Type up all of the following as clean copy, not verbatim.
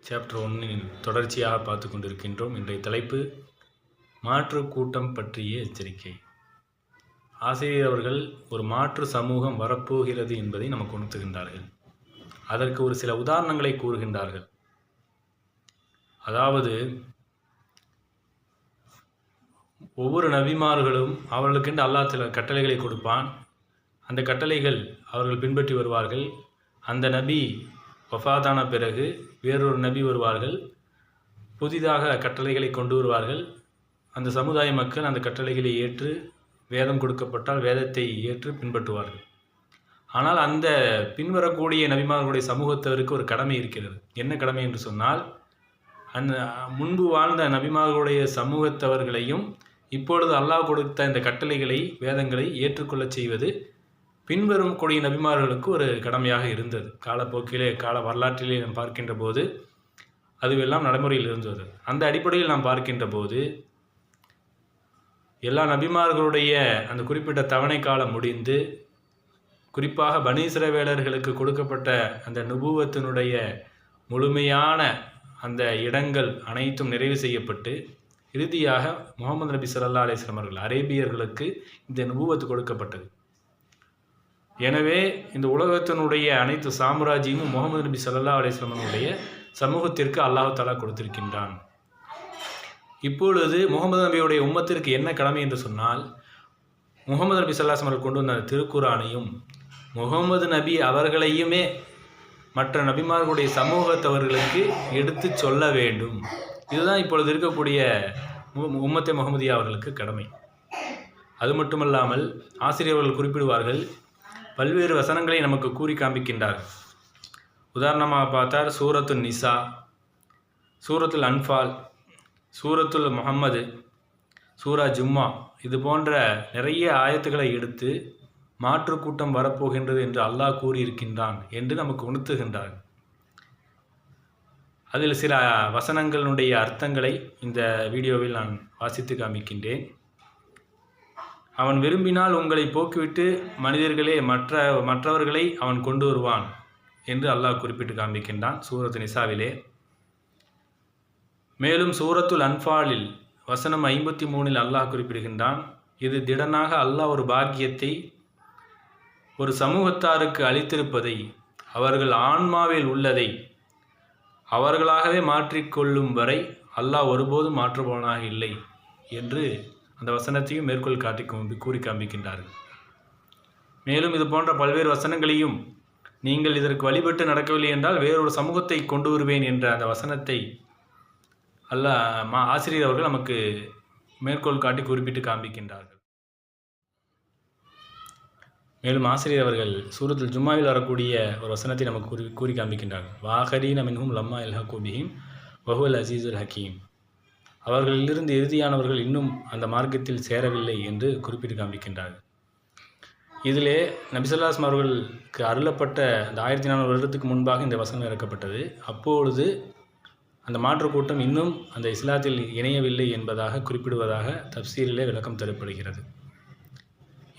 Chapter 1 தொடர்ச்சியாக பார்த்து கொண்டிருக்கின்றோம். இன்றைய தலைப்பு மாற்று கூட்டம் பற்றிய எச்சரிக்கை. ஆசிரியர் அவர்கள் ஒரு மாற்று சமூகம் வரப்போகிறது என்பதை நமக்கு உணர்த்துகின்றார்கள். அதற்கு ஒரு சில உதாரணங்களை கூறுகின்றார்கள். அதாவது ஒவ்வொரு நபிமார்களும் அவர்களுக்கென்று அல்லாஹ் சில கட்டளைகளை கொடுப்பான். அந்த கட்டளைகள் அவர்கள் பின்பற்றி வருவார்கள். அந்த நபி வஃபாத்தான பிறகு வேறொரு நபி வருவார்கள், புதிதாக கட்டளைகளை கொண்டு வருவார்கள். அந்த சமுதாய மக்கள் அந்த கட்டளைகளை ஏற்று, வேதம் கொடுக்கப்பட்டால் வேதத்தை ஏற்று பின்பற்றுவார்கள். ஆனால் அந்த பின்வரக்கூடிய நபிமார்களுடைய சமூகத்தவருக்கு ஒரு கடமை இருக்கிறது. என்ன கடமை என்று சொன்னால், அந்த முன்பு வாழ்ந்த நபிமார்களுடைய சமூகத்தவர்களையும் இப்பொழுது அல்லாஹ் கொடுத்த இந்த கட்டளைகளை, வேதங்களை ஏற்றுக்கொள்ளச் செய்வது பின்வரும் கூடிய நபிமார்களுக்கு ஒரு கடமையாக இருந்தது. காலப்போக்கிலே, கால வரலாற்றிலே நாம் பார்க்கின்ற போது அதுவெல்லாம் நடைமுறையில் இருந்தது. அந்த அடிப்படையில் நாம் பார்க்கின்ற போது எல்லா நபிமார்களுடைய அந்த குறிப்பிட்ட தவணை காலம் முடிந்து, குறிப்பாக பனி இஸ்ரவேலர்களுக்கு கொடுக்கப்பட்ட அந்த நுபுவத்தினுடைய முழுமையான அந்த இடங்கள் அனைத்தும் நிறைவு செய்யப்பட்டு, இறுதியாக முகமது நபி ஸல்லல்லாஹு அலைஹி வஸல்லம் அவர்கள் அரேபியர்களுக்கு இந்த நுபுவத்து கொடுக்கப்பட்டது. எனவே இந்த உலகத்தினுடைய அனைத்து சாம்ராஜ்யமும் முகமது நபி ஸல்லல்லாஹு அலைஹி வஸல்லம் அவர்களுடைய சமூகத்திற்கு அல்லாஹ் தஆலா கொடுத்திருக்கின்றான். இப்பொழுது முகமது நபியுடைய உம்மத்திற்கு என்ன கடமை என்று சொன்னால், முகமது நபி ஸல்லல்லாஹு அலைஹி வஸல்லம் கொண்டு வந்த திருக்குரானையும் முகமது நபி அவர்களையுமே மற்ற நபிமார்களுடைய சமூகத்தவர்களுக்கு எடுத்து சொல்ல வேண்டும். இதுதான் இப்பொழுது இருக்கக்கூடிய உம்மத்தே முகமதியா அவர்களுக்கு கடமை. அது மட்டுமல்லாமல் ஆசிரியர்கள் குறிப்பிடுவார்கள், பல்வேறு வசனங்களை நமக்கு கூறி காண்பிக்கின்றார்கள். உதாரணமாக பார்த்தால் சூரத்துல் நிசா, சூரத்துல் அன்ஃபால், சூரத்துல் முஹம்மது, சூரா ஜும்மா, இது போன்ற நிறைய ஆயத்துக்களை எடுத்து மாற்று கூட்டம் வரப்போகின்றது என்று அல்லாஹ் கூறியிருக்கின்றான் என்று நமக்கு உணர்த்துகின்றார். அதில் சில வசனங்களுடைய அர்த்தங்களை இந்த வீடியோவில் நான் வாசித்து காமிக்கின்றேன். அவன் விரும்பினால் உங்களை போக்கிவிட்டு மனிதர்களே மற்றவர்களை அவன் கொண்டு வருவான் என்று அல்லாஹ் குறிப்பிட்டு காண்பிக்கின்றான் சூரத்து நிசாவிலே. மேலும் சூரத்துல் அன்ஃபாலில் வசனம் 53 அல்லாஹ் குறிப்பிடுகின்றான், இது திடனாக அல்லாஹ் ஒரு பாக்கியத்தை ஒரு சமூகத்தாருக்கு அளித்திருப்பதை, அவர்கள் ஆன்மாவில் உள்ளதை அவர்களாகவே மாற்றிக்கொள்ளும் வரை அல்லாஹ் ஒருபோதும் மாற்றுபவனாக இல்லை என்று அந்த வசனத்தையும் மேற்கோள் காட்டி கூறி காண்பிக்கின்றார்கள். மேலும் இது போன்ற பல்வேறு வசனங்களையும், நீங்கள் இதற்கு வழிபட்டு நடக்கவில்லை என்றால் வேறொரு சமூகத்தை கொண்டு வருவேன் என்ற அந்த வசனத்தை ஆசிரியர் அவர்கள் நமக்கு மேற்கோள் காட்டி குறிப்பிட்டு காண்பிக்கின்றார்கள். மேலும் ஆசிரியர் அவர்கள் சூரத்துல் ஜும்மாவில் வரக்கூடிய ஒரு வசனத்தை நமக்கு கூறி காண்பிக்கின்றார்கள். வாஹரீன மின்ஹும் லம்மா யல்ஹகு பிஹிம் வஹுவல் அஸீஸுல் ஹக்கீம், அவர்களிலிருந்து இறுதியானவர்கள் இன்னும் அந்த மார்க்கத்தில் சேரவில்லை என்று குறிப்பிட்டு காண்பிக்கின்றார்கள். இதிலே நபி ஸல்லல்லாஹு அலைஹி வஸல்லம் அவர்களுக்கு அருளப்பட்ட அந்த 1400 வருடத்துக்கு முன்பாக இந்த வசனம் இறக்கப்பட்டது. அப்பொழுது அந்த மாற்று கூட்டம் இன்னும் அந்த இஸ்லாத்தில் இணையவில்லை என்பதாக குறிப்பிடுவதாக தப்சீரிலே விளக்கம் தரப்படுகிறது.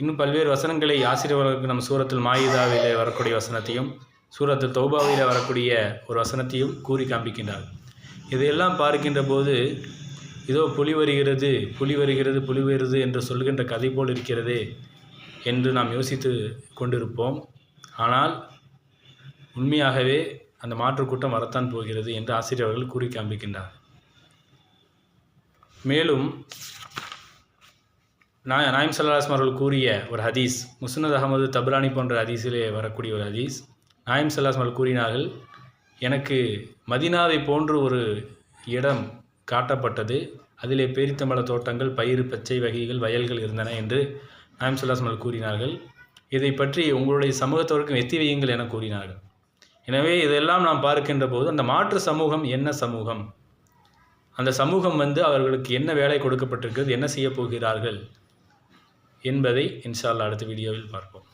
இன்னும் பல்வேறு வசனங்களை ஆசிரியர்களுக்கு நம்ம சூரத்துல் மாயிதாவிலே வரக்கூடிய வசனத்தையும், சூரத்துல் தௌபாவிலே வரக்கூடிய ஒரு வசனத்தையும் கூறி காண்பிக்கின்றார். இதையெல்லாம் பார்க்கின்ற போது இதோ புலி வருகிறது என்று சொல்கின்ற கதை போல் இருக்கிறதே என்று நாம் யோசித்து கொண்டிருப்போம். ஆனால் உண்மையாகவே அந்த மாற்று கூட்டம் வரத்தான் போகிறது என்று ஆசிரியர்கள் கூறி காண்பிக்கின்றார். மேலும் நாயம் ஸல்லல்லாஹு அலைஹி வஸல்லம் அவர்கள் கூறிய ஒரு ஹதீஸ், முஸ்னத் அஹமது, தப்ரானி போன்ற ஹதீஸிலே வரக்கூடிய ஒரு ஹதீஸ், நாயம் ஸல்லல்லாஹு அலைஹி வஸல்லம் கூறினார்கள், எனக்கு மதீனாவை போன்று ஒரு இடம் காட்டப்பட்டது, அதிலே பேரித்தம்பழ தோட்டங்கள், பயிர், பச்சை வகைகள், வயல்கள் இருந்தன என்று நாயம் ஸல்லல்லாஹு அலைஹி வஸல்லம் கூறினார்கள். இதை பற்றி உங்களுடைய சமூகத்தவருக்கும் எத்தி வையுங்கள் என கூறினார்கள். எனவே இதெல்லாம் நாம் பார்க்கின்ற போது அந்த மாற்று சமூகம் என்ன சமூகம், அந்த சமூகம் அவர்களுக்கு என்ன வேலை கொடுக்கப்பட்டிருக்கிறது, என்ன செய்ய போகிறார்கள் என்பதை இன்ஷா அல்லாஹ் அடுத்த வீடியோவில் பார்ப்போம்.